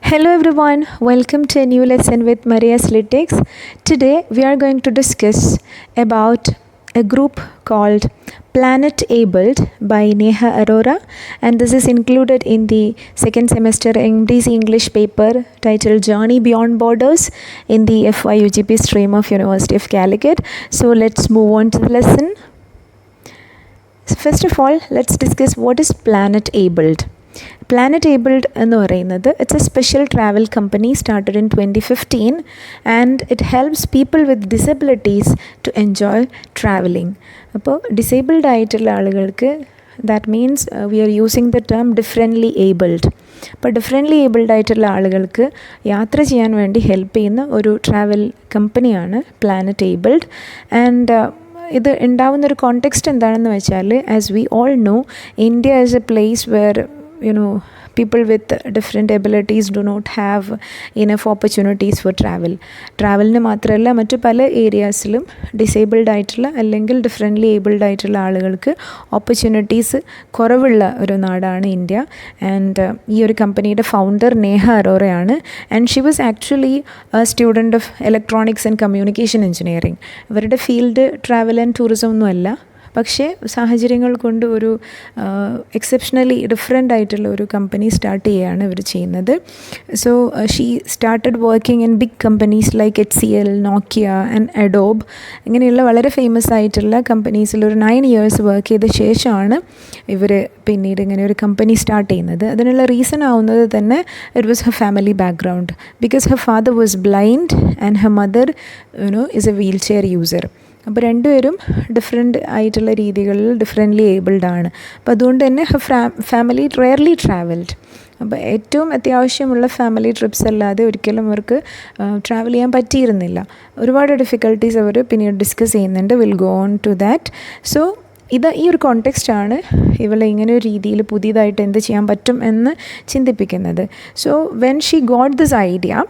Hello everyone, welcome to a new lesson with Maria's Lytics. Today we are going to discuss about a group called Planet Abled by Neha Arora, and this is included in the second semester MDC English paper titled Journey Beyond Borders in the FYUGP stream of University of Calicut. So let's move on to the lesson. First of all, let's discuss what is Planet Abled. Planet Abled എന്ന് പറയുന്നത് it's a special travel company started in 2015 and it helps people with disabilities to enjoy travelling. അപ്പോൾ disabled ആയിട്ടുള്ള ആളുകൾക്ക് that means we are using the term differently abled. അപ്പോൾ differently abled ആയിട്ടുള്ള ആളുകൾക്ക് യാത്ര ചെയ്യാൻ വേണ്ടി ഹെൽപ്പ് ചെയ്യുന്ന ഒരു ട്രാവൽ കമ്പനിയാണ് പ്ലാനറ്റ് ഏബിൾഡ്. ആൻഡ് ഇത് ഉണ്ടാവുന്നൊരു കോണ്ടെക്സ്റ്റ് എന്താണെന്ന് വെച്ചാൽ, as we all no, India is A place where people with different abilities do not have enough opportunities for ട്രാവലിന് മാത്രമല്ല മറ്റു പല ഏരിയാസിലും ഡിസേബിൾഡ് ആയിട്ടുള്ള അല്ലെങ്കിൽ ഡിഫറെൻ്റ്ലി ഏബിൾഡ് ആയിട്ടുള്ള ആളുകൾക്ക് ഓപ്പർച്യൂണിറ്റീസ് കുറവുള്ള ഒരു നാടാണ് ഇന്ത്യ. ആൻഡ് ഈ ഒരു കമ്പനിയുടെ ഫൗണ്ടർ നേഹ അറോറയാണ്. And she was actually student of electronics and communication engineering. അവരുടെ ഫീൽഡ് ട്രാവൽ ആൻഡ് ടൂറിസം ഒന്നുമല്ല, പക്ഷേ സാഹചര്യങ്ങൾ കൊണ്ട് ഒരു എക്സെപ്ഷണലി ഡിഫറെൻ്റ് ആയിട്ടുള്ള ഒരു കമ്പനി സ്റ്റാർട്ട് ചെയ്യുകയാണ് ഇവർ ചെയ്യുന്നത്. So she started working in big companies like HCL, Nokia and Adobe. ഇങ്ങനെയുള്ള വളരെ ഫേമസ് ആയിട്ടുള്ള കമ്പനീസിൽ ഒരു 9 years വർക്ക് ചെയ്ത ശേഷമാണ് ഇവർ പിന്നീട് ഇങ്ങനെ ഒരു കമ്പനി സ്റ്റാർട്ട് ചെയ്യുന്നത്. അതിനുള്ള റീസൺ ആവുന്നത് തന്നെ it was her family background, because her father was blind and her mother is A wheel chair user. അപ്പോൾ രണ്ടുപേരും ഡിഫറെൻ്റ് ആയിട്ടുള്ള രീതികളിൽ ഡിഫറെൻ്റ്ലി ഏബിൾഡ് ആണ്. അപ്പോൾ അതുകൊണ്ട് തന്നെ ഹർ ഫാമിലി റെയർലി ട്രാവൽഡ്. അപ്പോൾ ഏറ്റവും അത്യാവശ്യമുള്ള ഫാമിലി ട്രിപ്സ് അല്ലാതെ ഒരിക്കലും അവർക്ക് ട്രാവൽ ചെയ്യാൻ പറ്റിയിരുന്നില്ല. ഒരുപാട് ഡിഫിക്കൽട്ടീസ് അവർ പിന്നീട് ഡിസ്കസ് ചെയ്യുന്നുണ്ട്. Will go on to that. So ഈ ഒരു കോണ്ടെക്സ്റ്റാണ് ഇവളെ ഇങ്ങനെ ഒരു രീതിയിൽ പുതിയതായിട്ട് എന്ത് ചെയ്യാൻ പറ്റും എന്ന് ചിന്തിപ്പിക്കുന്നത്. So when she got this idea,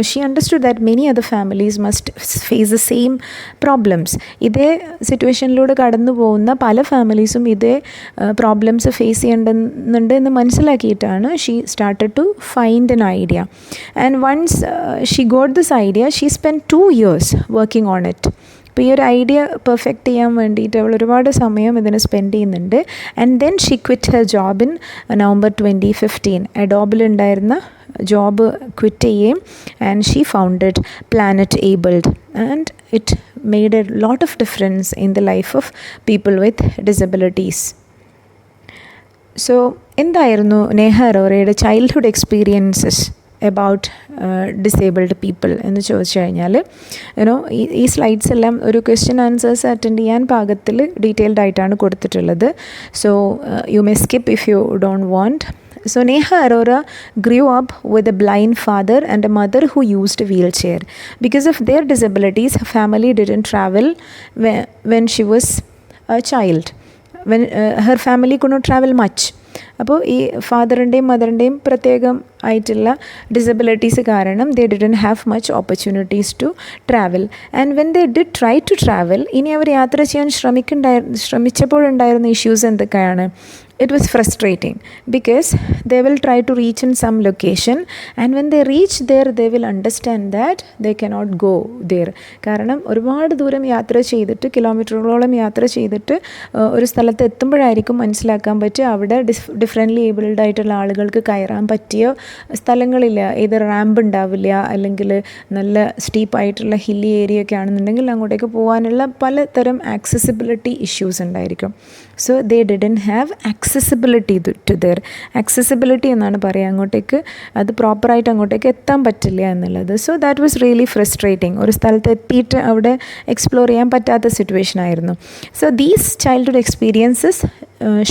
she understood that many other families must face the same problems. ഇതേ സിറ്റുവേഷനിലൂടെ കടന്നു പോകുന്ന പല ഫാമിലീസും ഇതേ പ്രോബ്ലംസ് ഫേസ് ചെയ്യേണ്ടുന്നുണ്ട് എന്ന് മനസ്സിലാക്കിയിട്ടാണ് she started to find an idea. And once she got this idea, she spend 2 years working on it. അപ്പോൾ ഈ ഒരു ഐഡിയ പെർഫെക്റ്റ് ചെയ്യാൻ വേണ്ടിയിട്ട് അവൾ ഒരുപാട് സമയം ഇതിന് സ്പെൻഡ് ചെയ്യുന്നുണ്ട്. And then she quit her job in November 2015. അഡോബിലുണ്ടായിരുന്ന ജോബ് ക്വിറ്റ് ചെയ്യുകയും and she founded Planet Abled. And it made a lot of difference in the life of people with disabilities. So എന്തായിരുന്നു നേഹ അറോറയുടെ childhood experiences about disabled people എന്ന് ചോദിച്ചു കഴിഞ്ഞാൽ, ഈ slides എല്ലാം ഒരു ക്വസ്റ്റ്യൻ ആൻസേഴ്സ് അറ്റൻഡ് ചെയ്യാൻ പാകത്തിൽ ഡീറ്റെയിൽഡ് ആയിട്ടാണ് കൊടുത്തിട്ടുള്ളത്. So you may skip if you don't want. So Neha Arora grew up with a blind father and a mother who used a wheelchair. Because of their disabilities, her family didn't travel when she was a child. When her family could not travel much. അപ്പോൾ ഈ ഫാദറിൻ്റെയും മദറിൻ്റെയും പ്രത്യേകം ആയിട്ടുള്ള disabilities കാരണം they didn't have much opportunities to travel. And when they did try to travel, ഇനി അവർ യാത്ര ചെയ്യാൻ ശ്രമിച്ചപ്പോഴുണ്ടായിരുന്ന ഇഷ്യൂസ് എന്തൊക്കെയാണ്? It was frustrating because they will try to reach in some location, and when they reach there they will understand that they cannot go there. കാരണം ഒരുപാട് ദൂരം യാത്ര ചെയ്തിട്ട്, കിലോമീറ്ററുകളോളം യാത്ര ചെയ്തിട്ട് ഒരു സ്ഥലത്ത് എത്തുമ്പോഴായിരിക്കും മനസ്സിലാക്കാൻ പറ്റുക അവിടെ ഡിഫറെൻ്റ്ലി ഏബിൾഡ് ആയിട്ടുള്ള ആളുകൾക്ക് കയറാൻ പറ്റിയ സ്ഥലങ്ങളില്ല. ഏത് റാമ്പ് ഉണ്ടാവില്ല, അല്ലെങ്കിൽ നല്ല സ്റ്റീപ്പായിട്ടുള്ള ഹില്ലി ഏരിയ ഒക്കെ ആണെന്നുണ്ടെങ്കിൽ അങ്ങോട്ടേക്ക് പോകാനുള്ള പലതരം ആക്സസിബിലിറ്റി ഇഷ്യൂസ് ഉണ്ടായിരിക്കും. So they didn't have accessibility to there. Accessibility എന്നാണ് പറയുക, അങ്ങോട്ടേക്ക് അത് പ്രോപ്പറായിട്ട് അങ്ങോട്ടേക്ക് എത്താൻ പറ്റില്ല എന്നുള്ളത്. So that was really frustrating. ഒരു സ്ഥലത്ത് എത്തിയിട്ട് അവിടെ എക്സ്പ്ലോർ ചെയ്യാൻ പറ്റാത്ത സിറ്റുവേഷൻ ആയിരുന്നു. So these childhood experiences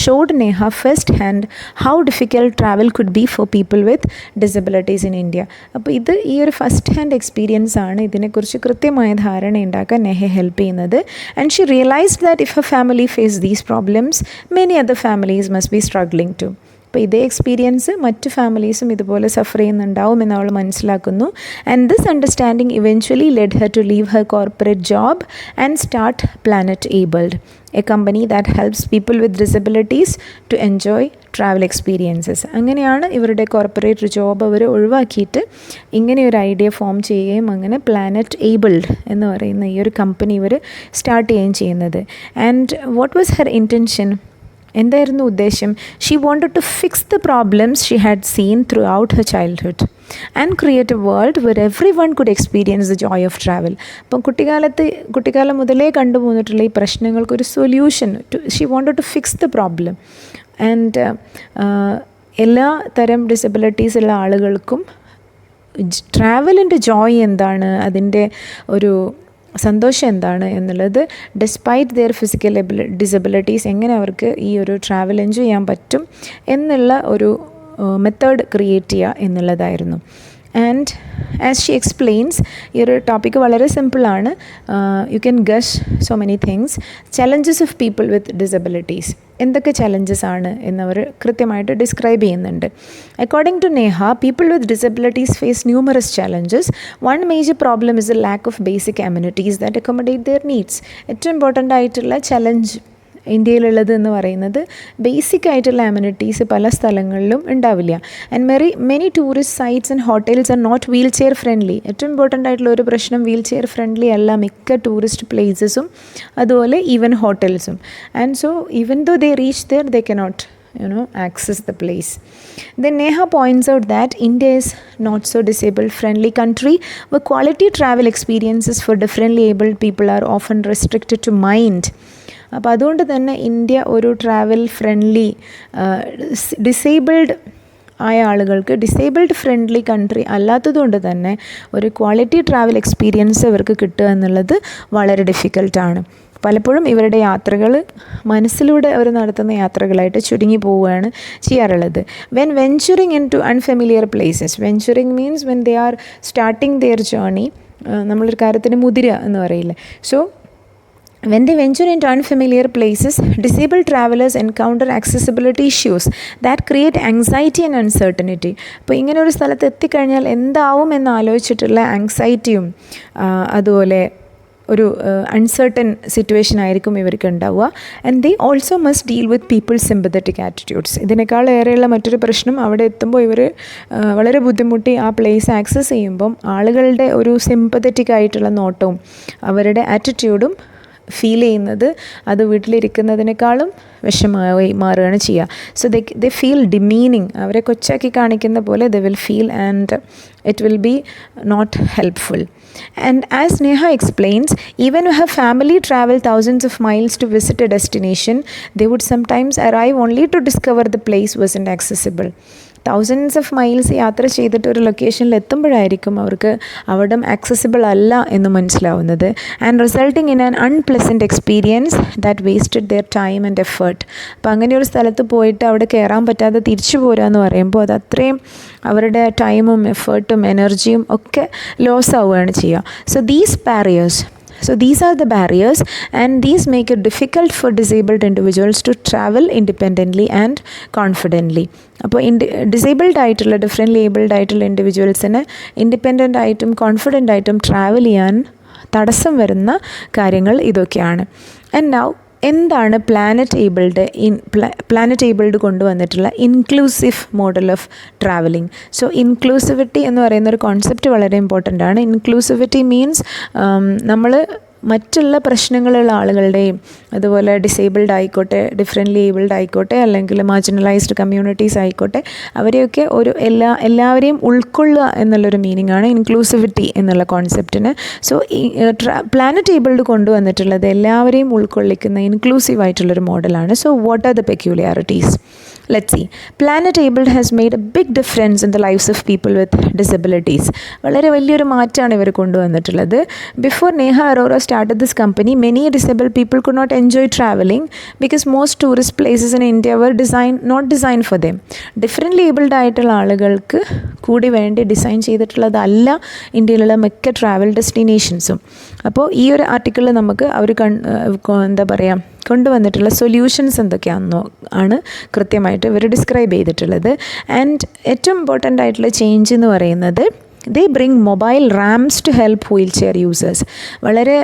showed Neha first hand how difficult travel could be for people with disabilities in India. അപ്പോൾ ഈ ഒരു ഫസ്റ്റ് ഹാൻഡ് എക്സ്പീരിയൻസ് ആണ് ഇതിനെക്കുറിച്ച് കൃത്യമായ ധാരണ ഉണ്ടാക്കാൻ നെഹയെ ഹെൽപ്പ് ചെയ്യുന്നത്. And she realised that if a family face these problems, many other families must be struggling too. അപ്പോൾ ഇതേ എക്സ്പീരിയൻസ് മറ്റു ഫാമിലീസും ഇതുപോലെ സഫർ ചെയ്യുന്നുണ്ടാവും എന്ന് അവൾ മനസ്സിലാക്കുന്നു. And this understanding eventually led her to leave her corporate job and start Planet Abled, a company that helps people with disabilities to enjoy travel experiences. അങ്ങനെയാണ് ഇവരുടെ കോർപ്പറേറ്റ് ജോബ് അവർ ഒഴിവാക്കിയിട്ട് ഇങ്ങനെ ഒരു ഐഡിയ ഫോം ചെയ്യുകയും അങ്ങനെ പ്ലാനറ്റ് ഏബിൾഡ് എന്ന് പറയുന്ന ഈ ഒരു കമ്പനി ഇവർ സ്റ്റാർട്ട് ചെയ്യുകയും ചെയ്യുന്നത്. And what was her intention? എന്തായിരുന്നു ഉദ്ദേശം? She wanted to fix the problems she had seen throughout her childhood and create a world where everyone could experience the joy of travel. അപ്പം കുട്ടിക്കാലം മുതലേ കണ്ടുപോന്നിട്ടുള്ള ഈ പ്രശ്നങ്ങൾക്കൊരു solution, she wanted to fix the problem. And എല്ലാ തരം disabilities ഉള്ള ആളുകൾക്കും ട്രാവലിൻ്റെ ജോയ് എന്താണ്, അതിൻ്റെ ഒരു സന്തോഷം എന്താണ് എന്നുള്ളത്, ഡിസ്പൈറ്റ് ദെയർ ഫിസിക്കൽ ഡിസബിലിറ്റീസ് എങ്ങനെ അവർക്ക് ഈ ഒരു ട്രാവൽ എൻജോയ് ചെയ്യാൻ പറ്റും എന്നുള്ള ഒരു മെത്തേഡ് ക്രിയേറ്റ് ചെയ്യുക എന്നുള്ളതായിരുന്നു. ആൻഡ് ആസ് ഷീ എക്സ്പ്ലെയിൻസ്, ഈ ഒരു ടോപ്പിക്ക് വളരെ സിമ്പിളാണ്. You can guess so many things. Challenges of people with disabilities, എന്തൊക്കെ ചലഞ്ചസ് ആണ് എന്നവർ കൃത്യമായിട്ട് ഡിസ്ക്രൈബ് ചെയ്യുന്നുണ്ട്. According to Neha, people with disabilities face numerous challenges. One major problem is a lack of basic amenities that accommodate their needs. ഏറ്റവും important ആയിട്ടുള്ള challenge ഇന്ത്യയിലുള്ളത് എന്ന് പറയുന്നത് ബേസിക് ആയിട്ടുള്ള അമ്യൂണിറ്റീസ് പല സ്ഥലങ്ങളിലും ഉണ്ടാവില്ല. And many tourist sites and hotels are not wheelchair friendly. ഏറ്റവും ഇമ്പോർട്ടൻ്റ് ആയിട്ടുള്ള ഒരു പ്രശ്നം വീൽ ചെയർ ഫ്രണ്ട്ലി അല്ല മിക്ക ടൂറിസ്റ്റ് പ്ലേസസും, അതുപോലെ ഈവൻ ഹോട്ടൽസും. And so even though they reach there they cannot access the place. Then Neha points out that India is not so disabled friendly country where quality travel experiences for differently abled people are often restricted to mind. അപ്പോൾ അതുകൊണ്ട് തന്നെ India ഒരു travel friendly disabled ആയ ആളുകൾക്ക് disabled friendly country അല്ലാത്തതുകൊണ്ട് തന്നെ ഒരു quality travel experience ഇവർക്ക് കിട്ടുക എന്നുള്ളത് വളരെ ഡിഫിക്കൽട്ടാണ്. പലപ്പോഴും ഇവരുടെ യാത്രകൾ മനസ്സിലൂടെ അവർ നടത്തുന്ന യാത്രകളായിട്ട് ചുരുങ്ങി പോവുകയാണ് ചെയ്യാറുള്ളത്. When venturing into unfamiliar places, venturing means when they are starting their journey, നമ്മളൊരു കാര്യത്തിന് മുതിരുക എന്ന് പറയില്ലേ. So when they venture into unfamiliar places, disabled travelers encounter accessibility issues that create anxiety and uncertainty. അപ്പോൾ ഇങ്ങനെ ഒരു സ്ഥലത്ത് എത്തിക്കഴിഞ്ഞാൽ എന്താവും എന്ന് ആലോചിച്ചിട്ടുള്ള ആങ്സൈറ്റിയും അതുപോലെ ഒരു അൺസർട്ടൻ സിറ്റുവേഷൻ ആയിരിക്കും ഇവർക്ക് ഉണ്ടാവുക. And they also must deal with people's sympathetic attitudes. ഇതിനേക്കാൾ ഏറെയുള്ള മറ്റൊരു പ്രശ്നം, അവിടെ എത്തുമ്പോൾ ഇവർ വളരെ ബുദ്ധിമുട്ടി ആ പ്ലേസ് ആക്സസ് ചെയ്യുമ്പം ആളുകളുടെ ഒരു സിമ്പത്തറ്റിക് ആയിട്ടുള്ള നോട്ടവും അവരുടെ ആറ്റിറ്റ്യൂഡും ഫീൽ ചെയ്യുന്നത് അത് വീട്ടിലിരിക്കുന്നതിനേക്കാളും വിഷമമായി മാറുകയാണ് ചെയ്യുക. സോ ദേ ഫീൽ ഡിമീനിങ്, അവരെ കൊച്ചാക്കി കാണിക്കുന്ന പോലെ they will feel and it will be not helpful. And as Neha explains, even if her family travel thousands of miles to visit a destination, they would sometimes arrive only to discover the place wasn't accessible. Thousands of miles യാത്ര ചെയ്തിട്ട് ഒരു ലൊക്കേഷനിൽ എത്തുമ്പോഴായിരിക്കും അവർക്ക് അവിടം accessible അല്ല എന്ന് മനസ്സിലാവുന്നത്. And resulting in an unpleasant experience that wasted there time and effort. അപ്പോൾ അങ്ങനെ ഒരു സ്ഥലത്ത് പോയിട്ട് അവിടെ കയറാൻ പറ്റാതെ തിരിച്ചു പോരുക എന്ന് പറയുമ്പോൾ അത് അത്രയും അവരുടെ ടൈമും എഫേർട്ടും എനർജിയും ഒക്കെ ലോസ് ആവുകയാണ് ചെയ്യുക. So these are the barriers, and these make it difficult for disabled individuals to travel independently and confidently. അപ്പോൾ ഡിസേബിൾഡ് ആയിട്ടുള്ള ഡിഫറെൻ്റ്ലി ഏബിൾഡ് ആയിട്ടുള്ള ഇൻഡിവിജ്വൽസിന് ഇൻഡിപെൻഡൻ്റ് ആയിട്ടും കോൺഫിഡൻ്റ് ആയിട്ടും ട്രാവൽ ചെയ്യാൻ തടസ്സം വരുന്ന കാര്യങ്ങൾ ഇതൊക്കെയാണ്. ആൻഡ് നൗ എന്താണ് പ്ലാനറ്റ് ഏബിൾഡ് കൊണ്ടുവന്നിട്ടുള്ള inclusive model of travelling? So inclusivity എന്ന് പറയുന്ന ഒരു കോൺസെപ്റ്റ് വളരെ ഇമ്പോർട്ടൻ്റ് ആണ്. ഇൻക്ലൂസിവിറ്റി മീൻസ് നമ്മൾ മറ്റുള്ള പ്രശ്നങ്ങളുള്ള ആളുകളുടെയും അതുപോലെ ഡിസേബിൾഡ് ആയിക്കോട്ടെ, ഡിഫറെൻ്റ്ലി ഏബിൾഡ് ആയിക്കോട്ടെ, അല്ലെങ്കിൽ മാർജിനലൈസ്ഡ് കമ്മ്യൂണിറ്റീസ് ആയിക്കോട്ടെ, അവരെയൊക്കെ എല്ലാവരെയും ഉൾക്കൊള്ളുക എന്നുള്ളൊരു മീനിങ് ആണ് ഇൻക്ലൂസിവിറ്റി എന്നുള്ള കോൺസെപ്റ്റിന്. സോ പ്ലാനറ്റ് ഏബിൾഡ് കൊണ്ടുവന്നിട്ടുള്ളത് എല്ലാവരെയും ഉൾക്കൊള്ളിക്കുന്ന ഇൻക്ലൂസീവ് ആയിട്ടുള്ളൊരു മോഡലാണ്. So what are the peculiarities? Let's see. Planet Abled has made a big difference in the lives of people with disabilities. വളരെ വലിയൊരു മാറ്റമാണ് ഇവർ കൊണ്ടുവന്നിട്ടുള്ളത്. Before Neha Arora started this company, many disabled people could not enjoy traveling because most tourist places in India were not designed for them. Differently abled ആയിട്ടുള്ള ആളുകൾക്ക് കൂടി വേണ്ടി design ചെയ്തിട്ടുള്ളതല്ല ഇന്ത്യയിലുള്ള മിക്ക ട്രാവൽ ഡെസ്റ്റിനേഷൻസും. അപ്പോൾ ഈ ഒരു ആർട്ടിക്കിളിൽ നമുക്ക് അവർ എന്താ പറയുക കൊണ്ടുവന്നിട്ടുള്ള സൊല്യൂഷൻസ് എന്തൊക്കെയാണെന്നോ ആണ് കൃത്യമായിട്ട് ഇവർ ഡിസ്ക്രൈബ് ചെയ്തിട്ടുള്ളത്. ആൻഡ് ഏറ്റവും ഇമ്പോർട്ടൻ്റ് ആയിട്ടുള്ള ചേഞ്ച് എന്ന് പറയുന്നത് they bring mobile ramps to help wheelchair users. വളരെ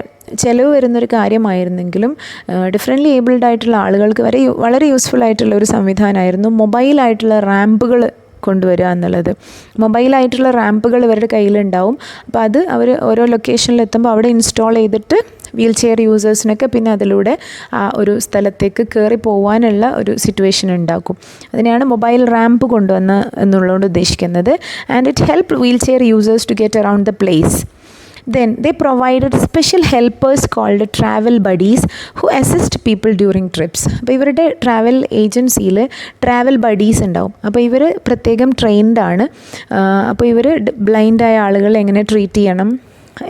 ചിലവ് വരുന്നൊരു കാര്യമായിരുന്നെങ്കിലും ഡിഫറെൻ്റ്ലി ഏബിൾഡ് ആയിട്ടുള്ള ആളുകൾക്ക് വളരെ യൂസ്ഫുൾ ആയിട്ടുള്ള ഒരു സംവിധാനമായിരുന്നു മൊബൈലായിട്ടുള്ള റാമ്പുകൾ കൊണ്ടുവരിക എന്നുള്ളത്. മൊബൈലായിട്ടുള്ള റാമ്പുകൾ ഇവരുടെ കയ്യിലുണ്ടാവും. അപ്പോൾ അത് അവർ ഓരോ ലൊക്കേഷനിലെത്തുമ്പോൾ അവിടെ ഇൻസ്റ്റാൾ ചെയ്തിട്ട് വീൽ ചെയർ യൂസേഴ്സിനൊക്കെ പിന്നെ അതിലൂടെ ആ ഒരു സ്ഥലത്തേക്ക് കയറി പോകാനുള്ള ഒരു സിറ്റുവേഷൻ ഉണ്ടാക്കും. അതിനെയാണ് മൊബൈൽ റാമ്പ് കൊണ്ടുവന്ന് എന്നുള്ളതുകൊണ്ട് ഉദ്ദേശിക്കുന്നത്. And it help wheelchair users to get around the place. Then they provided special helpers called travel buddies who assist people during trips. അപ്പോൾ ഇവരുടെ ട്രാവൽ ഏജൻസിയിൽ ട്രാവൽ ബഡീസ് ഉണ്ടാവും. അപ്പോൾ ഇവർ പ്രത്യേകം ട്രെയിൻഡ് ആണ്. അപ്പോൾ ഇവർ ബ്ലൈൻഡായ ആളുകളെ എങ്ങനെ ട്രീറ്റ് ചെയ്യണം,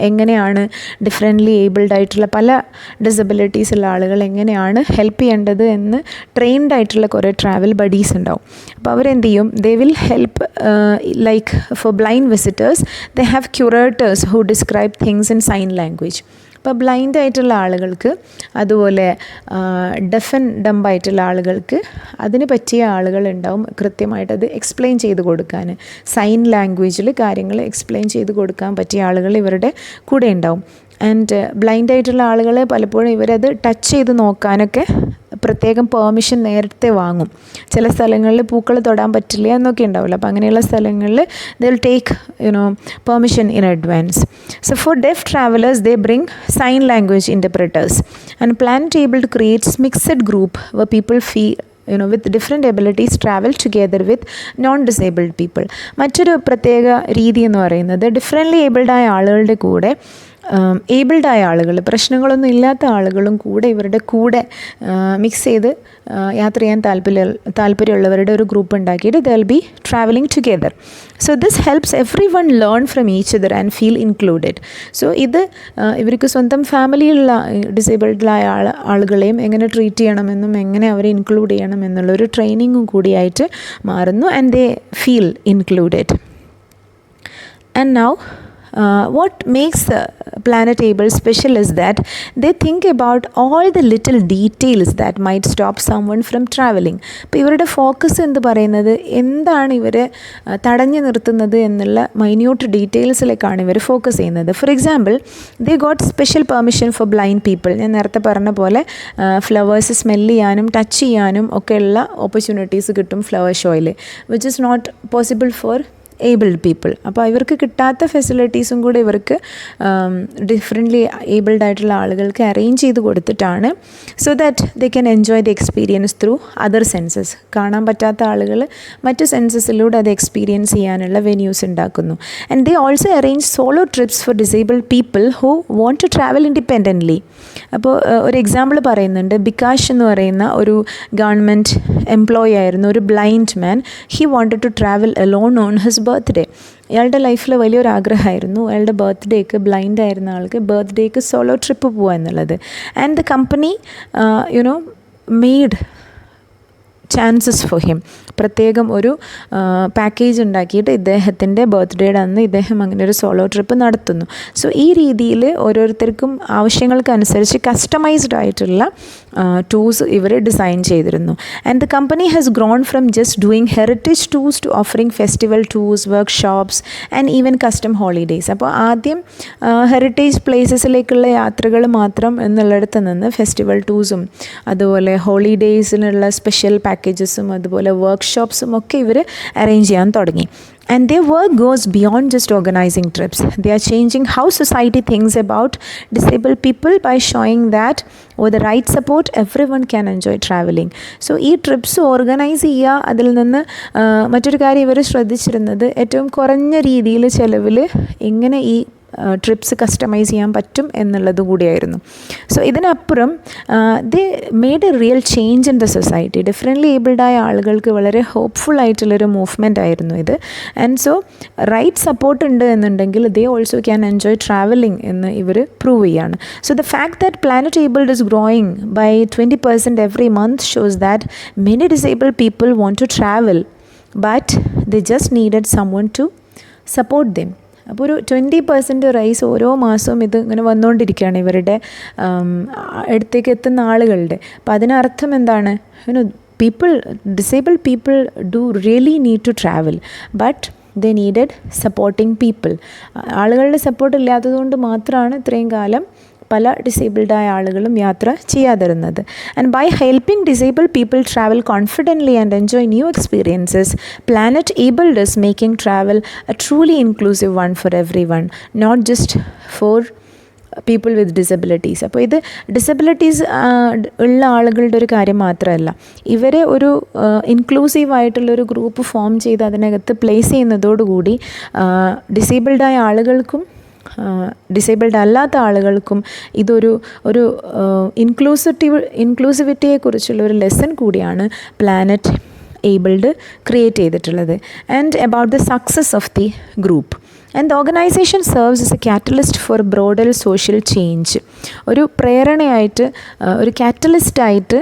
എങ്ങനെയാണ് ഡിഫറെൻ്റ്ലി ഏബിൾഡ് ആയിട്ടുള്ള പല ഡിസബിലിറ്റീസ് ഉള്ള ആളുകൾ എങ്ങനെയാണ് ഹെൽപ്പ് ചെയ്യേണ്ടത് എന്ന് ട്രെയിൻഡ് ആയിട്ടുള്ള കുറേ ട്രാവൽ ബഡീസ് ഉണ്ടാവും. അപ്പോൾ അവരെന്ത് ചെയ്യും, they will help like for blind visitors they have curators who describe things in sign language. ഇപ്പോൾ ബ്ലൈൻഡ് ആയിട്ടുള്ള ആളുകൾക്ക്, അതുപോലെ ഡെഫ് ആൻഡ് ഡംബ് ആയിട്ടുള്ള ആളുകൾക്ക് അതിന് പറ്റിയ ആളുകളുണ്ടാവും കൃത്യമായിട്ട് അത് എക്സ്പ്ലെയിൻ ചെയ്ത് കൊടുക്കാൻ. സൈൻ ലാംഗ്വേജിൽ കാര്യങ്ങൾ എക്സ്പ്ലെയിൻ ചെയ്ത് കൊടുക്കാൻ പറ്റിയ ആളുകൾ ഇവരുടെ കൂടെ ഉണ്ടാവും. ആൻഡ് ബ്ലൈൻഡ് ആയിട്ടുള്ള ആളുകൾ പലപ്പോഴും ഇവരത് ടച്ച് ചെയ്ത് നോക്കാനൊക്കെ പ്രത്യേകം പെർമിഷൻ നേരത്തെ വാങ്ങും. ചില സ്ഥലങ്ങളിൽ പൂക്കൾ തൊടാൻ പറ്റില്ല എന്നൊക്കെ ഉണ്ടാവില്ല. അപ്പോൾ അങ്ങനെയുള്ള സ്ഥലങ്ങളിൽ they will take permission in advance. So for deaf travellers they bring sign language interpreters. And Planet Abled creates mixed group where people feel with different abilities travel together with non-disabled people. മറ്റൊരു പ്രത്യേക രീതി എന്ന് പറയുന്നത് differently abled ആയ ആളുകളുടെ കൂടെ ഏബിൾഡായ ആളുകൾ, പ്രശ്നങ്ങളൊന്നും ഇല്ലാത്ത ആളുകളും കൂടെ ഇവരുടെ കൂടെ മിക്സ് ചെയ്ത് യാത്ര ചെയ്യാൻ താല്പര്യമുള്ളവരുടെ ഒരു ഗ്രൂപ്പ് ഉണ്ടാക്കിയിട്ട് they will be travelling together. So this helps every one learn from each other and feel included. So ഇത് ഇവർക്ക് സ്വന്തം ഫാമിലിയിലുള്ള ഡിസേബിൾഡായ ആളുകളെയും എങ്ങനെ ട്രീറ്റ് ചെയ്യണമെന്നും എങ്ങനെ അവരെ ഇൻക്ലൂഡ് ചെയ്യണം എന്നുള്ളൊരു ട്രെയിനിങ്ങും കൂടിയായിട്ട് മാറുന്നു. And they feel included. And now what makes Planet Able special is that they think about all the little details that might stop someone from traveling. അപ്പോൾ ഇവരുടെ ഫോക്കസ് എന്ന് പറയുന്നത് എന്താണ് ഇവരെ തടഞ്ഞു നിർത്തുന്നത് എന്നുള്ള മൈന്യൂട്ട് ഡീറ്റെയിൽസിലേക്കാണ് ഇവർ ഫോക്കസ് ചെയ്യുന്നത്. For example, they got special permission four blind people. ഞാൻ നേരത്തെ പറഞ്ഞ പോലെ ഫ്ലവേഴ്സ് സ്മെല്ല് ചെയ്യാനും ടച്ച് ചെയ്യാനും ഒക്കെയുള്ള ഓപ്പർച്യൂണിറ്റീസ് കിട്ടും ഫ്ലവർ ഷോയിൽ, which is not possible for abled people. അപ്പോൾ ഇവർക്ക് കിട്ടാത്ത ഫെസിലിറ്റീസും കൂടെ ഇവർക്ക് ഡിഫറെൻ്റ്ലി ഏബിൾഡ് ആയിട്ടുള്ള ആളുകൾക്ക് അറേഞ്ച് ചെയ്ത് കൊടുത്തിട്ടാണ്, so that they can enjoy the experience through other census. കാണാൻ പറ്റാത്ത ആളുകൾ മറ്റു സെൻസസിലൂടെ അത് എക്സ്പീരിയൻസ് ചെയ്യാനുള്ള വെന്യൂസ് ഉണ്ടാക്കുന്നു. And they also arrange solo trips for disabled people who want to travel independently. അപ്പോൾ ഒരു എക്സാമ്പിൾ പറയുന്നുണ്ട്. ബികാഷ് എന്ന് പറയുന്ന ഒരു ഗവൺമെൻറ് എംപ്ലോയി ആയിരുന്നു, ഒരു blind man. He wanted to travel alone on his birthday. അയാളുടെ ലൈഫിൽ വലിയൊരു ആഗ്രഹമായിരുന്നു അയാളുടെ ബർത്ത്ഡേക്ക്, ബ്ലൈൻഡ് ആയിരുന്ന ആൾക്ക് ബർത്ത്ഡേക്ക് സോളോ ട്രിപ്പ് പോകുക എന്നുള്ളത്. And the company made chances for him. പ്രത്യേകം ഒരു പാക്കേജ് ഉണ്ടാക്കിയിട്ട് ഇദ്ദേഹത്തിൻ്റെ ബർത്ത്ഡേയുടെ അന്ന് ഇദ്ദേഹം അങ്ങനെ ഒരു സോളോ ട്രിപ്പ് നടത്തുന്നു. സോ ഈ രീതിയിൽ ഓരോരുത്തർക്കും ആവശ്യങ്ങൾക്കനുസരിച്ച് കസ്റ്റമൈസ്ഡ് ആയിട്ടുള്ള ടൂർസ് ഇവർ ഡിസൈൻ ചെയ്തിരുന്നു. And the company has grown from just doing heritage tours to offering festival tours, workshops and even custom holidays. അപ്പോൾ ആദ്യം ഹെറിറ്റേജ് പ്ലേസസിലേക്കുള്ള യാത്രകൾ മാത്രം എന്നുള്ളിടത്ത് നിന്ന് ഫെസ്റ്റിവൽ ടൂർസും അതുപോലെ ഹോളിഡേയ്സിനുള്ള സ്പെഷ്യൽ പാക്കേജസും അതുപോലെ വർക്ക്ഷോപ്സും ഒക്കെ ഇവർ അറേഞ്ച് ചെയ്യാൻ തുടങ്ങി. And their work goes beyond just organizing trips. They are changing how society thinks about disabled people by showing that with the right support everyone can enjoy traveling. So ഈ TRIPS organise ചെയ്യുക, അതിൽ നിന്ന് മറ്റൊരു കാര്യം ഇവർ ശ്രദ്ധിച്ചിരുന്നത് ഏറ്റവും കുറഞ്ഞ രീതിയിൽ ചിലവിൽ എങ്ങനെ ഈ ട്രിപ്സ് കസ്റ്റമൈസ് ചെയ്യാൻ പറ്റും എന്നുള്ളത് കൂടിയായിരുന്നു. സോ ഇതിനപ്പുറം they made a real change in the society. Differently ഏബിൾഡായ ആളുകൾക്ക് വളരെ ഹോപ്പ്ഫുൾ ആയിട്ടുള്ളൊരു മൂവ്മെൻ്റ് ആയിരുന്നു ഇത്. ആൻഡ് സോ റൈറ്റ് സപ്പോർട്ട് ഉണ്ട് എന്നുണ്ടെങ്കിൽ they also can enjoy travelling എന്ന് ഇവർ പ്രൂവ് ചെയ്യാണ്. So the fact that Planet Abled is growing by 20% every month shows that many disabled people want to travel, but they just needed someone to support them. അപ്പോൾ ഒരു 20% rice ഓരോ മാസവും ഇത് ഇങ്ങനെ വന്നുകൊണ്ടിരിക്കുകയാണ് ഇവരുടെ അടുത്തേക്ക് എത്തുന്ന ആളുകളുടെ. അപ്പോൾ അതിനർത്ഥം എന്താണ്? Disabled people do really need to travel, but they needed supporting people. ആളുകളുടെ സപ്പോർട്ട് ഇല്ലാത്തതുകൊണ്ട് മാത്രമാണ് ഇത്രയും കാലം പല ഡിസേബിൾഡായ ആളുകളും യാത്ര ചെയ്യാതിരുന്നത്. And by helping disabled people travel confidently and enjoy new experiences, Planet Abled is making travel a truly inclusive one for everyone, not just for people with disabilities. അപ്പോൾ ഇത് ഡിസബിലിറ്റീസ് ഉള്ള ആളുകളുടെ ഒരു കാര്യം മാത്രമല്ല, ഇവരെ ഒരു ഇൻക്ലൂസീവായിട്ടുള്ളൊരു ഗ്രൂപ്പ് ഫോം ചെയ്ത് അതിനകത്ത് പ്ലേസ് ചെയ്യുന്നതോടുകൂടി ഡിസേബിൾഡായ ആളുകൾക്കും ഡിസേബിൾഡ് അല്ലാത്ത ആളുകൾക്കും ഇതൊരു ഇൻക്ലൂസിവിറ്റിയെക്കുറിച്ചുള്ള ഒരു ലെസൺ കൂടിയാണ് പ്ലാനറ്റ് ഏബിൾഡ് ക്രിയേറ്റ് ചെയ്തിട്ടുള്ളത്. And about the success of the group. And the organisation serves as a catalyst for broader social change. ഒരു പ്രേരണയായിട്ട്, ഒരു കാറ്റലിസ്റ്റായിട്ട്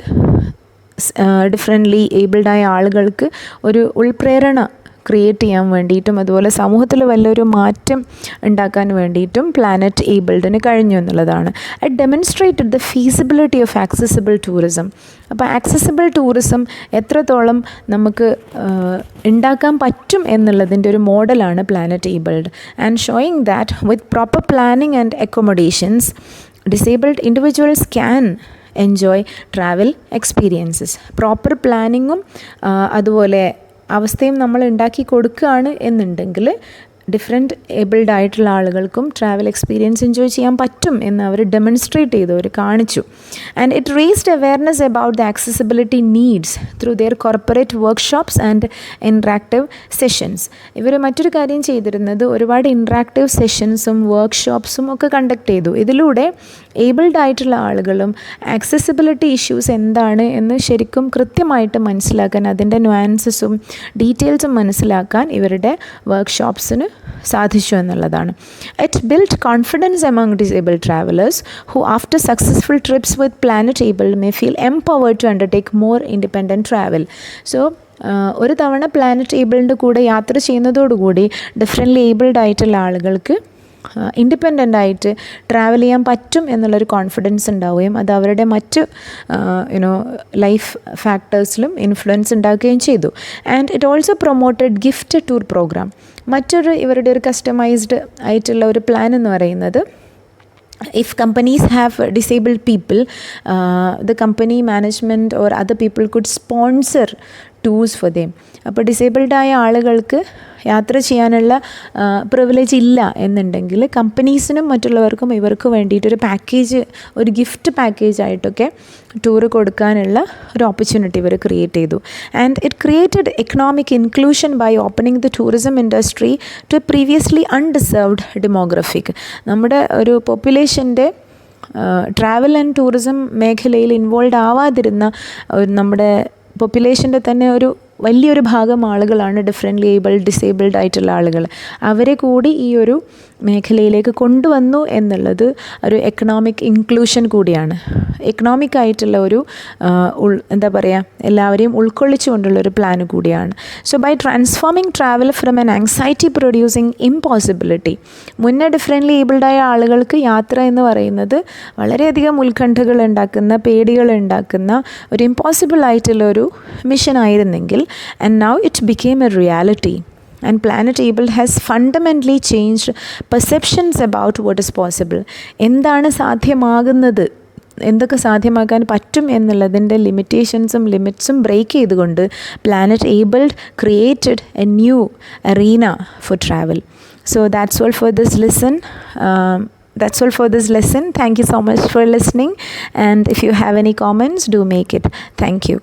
ഡിഫറെൻ്റ്ലി ഏബിൾഡായ ആളുകൾക്ക് ഒരു ഉൾപ്രേരണ ക്രിയേറ്റ് ചെയ്യാൻ വേണ്ടിയിട്ടും അതുപോലെ സമൂഹത്തിൽ വലിയൊരു മാറ്റം ഉണ്ടാക്കാൻ വേണ്ടിയിട്ടും പ്ലാനറ്റ് ഏബിൾഡിന് കഴിഞ്ഞു എന്നുള്ളതാണ്. It demonstrated the feasibility of accessible tourism. അപ്പോൾ ആക്സസിബിൾ ടൂറിസം എത്രത്തോളം നമുക്ക് ഉണ്ടാക്കാൻ പറ്റും എന്നുള്ളതിൻ്റെ ഒരു മോഡലാണ് Planet Abled. And showing that with proper planning and accommodations disabled individuals can enjoy travel experiences. Proper പ്ലാനിങ്ങും അതുപോലെ അവസ്ഥയും നമ്മൾ ഉണ്ടാക്കി കൊടുക്കുകയാണ് എന്നുണ്ടെങ്കിൽ ഡിഫറെൻറ്റ് ഏബിൾഡ് ആയിട്ടുള്ള ആളുകൾക്കും ട്രാവൽ എക്സ്പീരിയൻസ് എൻജോയ് ചെയ്യാൻ പറ്റും എന്ന് അവർ ഡെമോൺസ്ട്രേറ്റ് ചെയ്തു, അവർ കാണിച്ചു. And it raised awareness about the accessibility needs through there corporate workshops and interactive sessions. ഇവർ മറ്റൊരു കാര്യം ചെയ്തിരുന്നത് ഒരുപാട് ഇൻട്രാക്റ്റീവ് സെഷൻസും വർക്ക്ഷോപ്സും ഒക്കെ കണ്ടക്ട് ചെയ്തു. ഇതിലൂടെ ഏബിൾഡ് ആയിട്ടുള്ള ആളുകളും ആക്സസിബിലിറ്റി ഇഷ്യൂസ് എന്താണ് എന്ന് ശരിക്കും കൃത്യമായിട്ട് മനസ്സിലാക്കാൻ, അതിൻ്റെ നുവാൻസസും ഡീറ്റെയിൽസും മനസ്സിലാക്കാൻ ഇവരുടെ വർക്ക്ഷോപ്സിന് സാധിച്ചു എന്നുള്ളതാണ്. It build confidence among disabled travellers who after successful trips with Planet Abled may feel empowered to undertake more independent travel. So ഒരു തവണ പ്ലാനറ്റ് ഏബിളിൻ്റെ കൂടെ യാത്ര ചെയ്യുന്നതോടുകൂടി ഡിഫറെൻ്റ്ലി ഏബിൾഡ് ആയിട്ടുള്ള ആളുകൾക്ക് ഇൻഡിപെൻഡൻ്റ് ആയിട്ട് ട്രാവൽ ചെയ്യാൻ പറ്റും എന്നുള്ളൊരു കോൺഫിഡൻസ് ഉണ്ടാവുകയും അത് അവരുടെ മറ്റ് ലൈഫ് ഫാക്ടേഴ്സിലും ഇൻഫ്ലുവൻസ് ഉണ്ടാക്കുകയും ചെയ്തു. And it also promoted gift tour programme. മറ്റൊരു ഇവരുടെ ഒരു കസ്റ്റമൈസ്ഡ് ആയിട്ടുള്ള ഒരു പ്ലാൻ എന്ന് പറയുന്നത്, if companies have disabled people, the company management or other people could sponsor tours for them. അപ്പോൾ ഡിസേബിൾഡ് ആയ ആളുകൾക്ക് യാത്ര ചെയ്യാനുള്ള പ്രിവിലേജ് ഇല്ല എന്നുണ്ടെങ്കിൽ കമ്പനീസിനും മറ്റുള്ളവർക്കും ഇവർക്ക് വേണ്ടിയിട്ടൊരു പാക്കേജ്, ഒരു ഗിഫ്റ്റ് പാക്കേജ് ആയിട്ടൊക്കെ ടൂറ് കൊടുക്കാനുള്ള ഒരു ഓപ്പർച്യൂണിറ്റി ഇവർ ക്രിയേറ്റ് ചെയ്തു. And it created economic inclusion by opening the tourism industry to a previously undeserved demographic. നമ്മുടെ ഒരു പോപ്പുലേഷൻ്റെ ട്രാവൽ ആൻഡ് ടൂറിസം മേഖലയിൽ ഇൻവോൾവ് ആവാതിരുന്ന നമ്മുടെ പോപ്പുലേഷൻ്റെ തന്നെ ഒരു വലിയൊരു ഭാഗം ആളുകളാണ് ഡിഫറെൻ്റ്ലി ഡിസേബിൾഡ് ആയിട്ടുള്ള ആളുകൾ. അവരെ കൂടി ഈ ഒരു മേഖലയിലേക്ക് കൊണ്ടുവന്നു എന്നുള്ളത് ഒരു എക്കണോമിക് ഇൻക്ലൂഷൻ കൂടിയാണ്. എക്കണോമിക് ആയിട്ടുള്ള ഒരു എന്താ പറയുക, എല്ലാവരെയും ഉൾക്കൊള്ളിച്ചുകൊണ്ടുള്ളൊരു പ്ലാൻ കൂടിയാണ്. So by transforming travel from an anxiety producing impossibility. മുന്നേ ഡിഫറെൻ്റ്ലി ഏബിൾഡായ ആളുകൾക്ക് യാത്ര എന്ന് പറയുന്നത് വളരെയധികം ഉത്കണ്ഠകൾ ഉണ്ടാക്കുന്ന, പേടികൾ ഉണ്ടാക്കുന്ന ഒരു ഇമ്പോസിബിൾ ആയിട്ടുള്ളൊരു മിഷൻ ആയിരുന്നെങ്കിൽ, and now it became a reality. And Planet Able has fundamentally changed perceptions about what is possible. എന്താണ് സാധ്യമാകുന്നത്, എന്തൊക്കെ സാധ്യമാക്കാൻ പറ്റും എന്നുള്ളതിൻ്റെ ലിമിറ്റേഷൻസും ലിമിറ്റ്സും ബ്രേക്ക് ചെയ്തുകൊണ്ട് Planet Abled created a new arena for travel. So that's all for this lesson. Thank you so much for listening, and if you have any comments, do make it. Thank you.